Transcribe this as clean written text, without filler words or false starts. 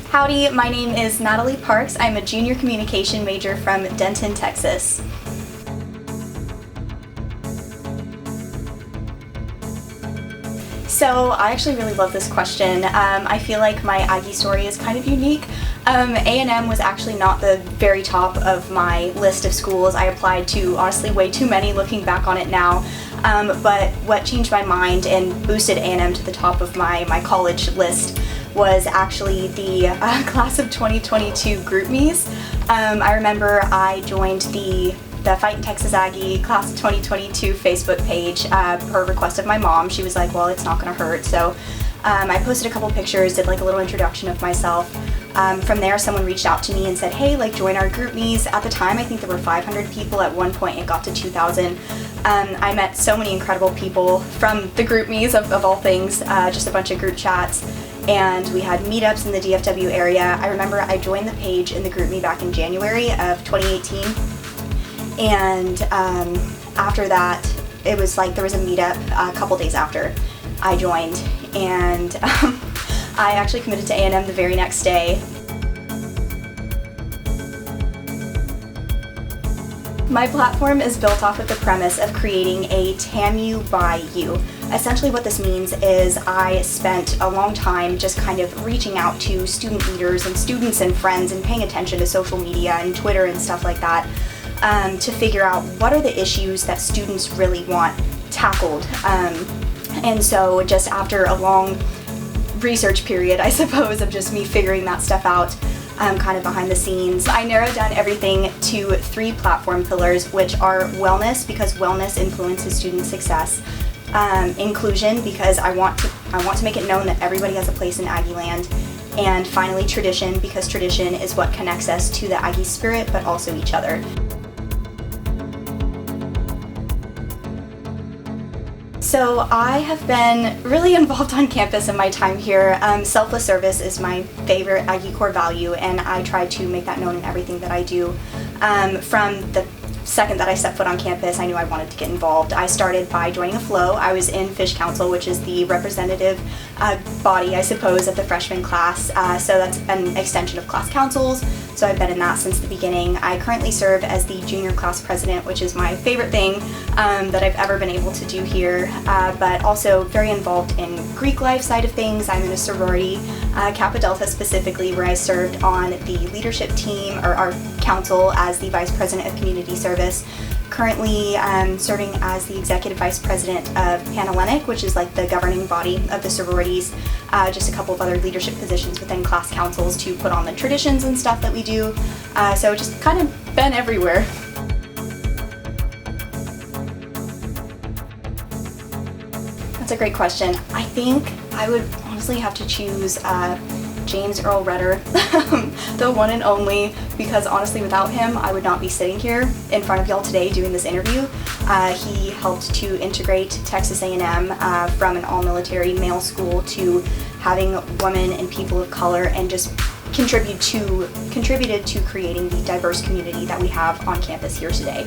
Howdy, my name is Natalie Parks. I'm a junior communication major from Denton, Texas. So I actually really love this question. I feel like my Aggie story is kind of unique. A&M was actually not the very top of my list of schools. I applied to honestly way too many looking back on it now. But what changed my mind and boosted A&M to the top of my college list was actually the class of 2022 GroupMe's. I remember I joined the Fightin' Texas Aggie class of 2022 Facebook page per request of my mom. She was like, well, it's not gonna hurt. So I posted a couple pictures, did like a little introduction of myself. From there, someone reached out to me and said, hey, like join our GroupMe's. At the time, I think there were 500 people. At one point, it got to 2,000. I met so many incredible people from the GroupMe's of all things, just a bunch of group chats. And we had meetups in the DFW area. I remember I joined the page in the GroupMe back in January of 2018. And after that, it was like there was a meetup a couple days after I joined. And I actually committed to A&M the very next day. My platform is built off of the premise of creating a TAMU by you. Essentially what this means is I spent a long time just kind of reaching out to student leaders and students and friends and paying attention to social media and Twitter and stuff like that to figure out what are the issues that students really want tackled. And so just after a long research period, I suppose, of just me figuring that stuff out kind of behind the scenes, I narrowed down everything to 3 platform pillars, which are wellness, because wellness influences student success, inclusion, because I want to make it known that everybody has a place in Aggie land, and finally tradition, because tradition is what connects us to the Aggie spirit, but also each other. So I have been really involved on campus in my time here. Selfless service is my favorite Aggie core value, and I try to make that known in everything that I do. From the second that I stepped foot on campus, I knew I wanted to get involved. I started by joining a flow. I was in Fish Council, which is the representative body, I suppose, of the freshman class. So that's an extension of class councils. So I've been in that since the beginning. I currently serve as the junior class president, which is my favorite thing that I've ever been able to do here, but also very involved in Greek life side of things. I'm in a sorority, Kappa Delta specifically, where I served on the leadership team, or our council, as the vice president of community service. Currently serving as the executive vice president of Panhellenic, which is like the governing body of the sororities, just a couple of other leadership positions within class councils to put on the traditions and stuff that we do. So just kind of been everywhere. That's a great question. I think I would honestly have to choose James Earl Redder, the one and only, because honestly without him I would not be sitting here in front of y'all today doing this interview. He helped to integrate Texas A&M from an all-military male school to having women and people of color, and just contributed to creating the diverse community that we have on campus here today.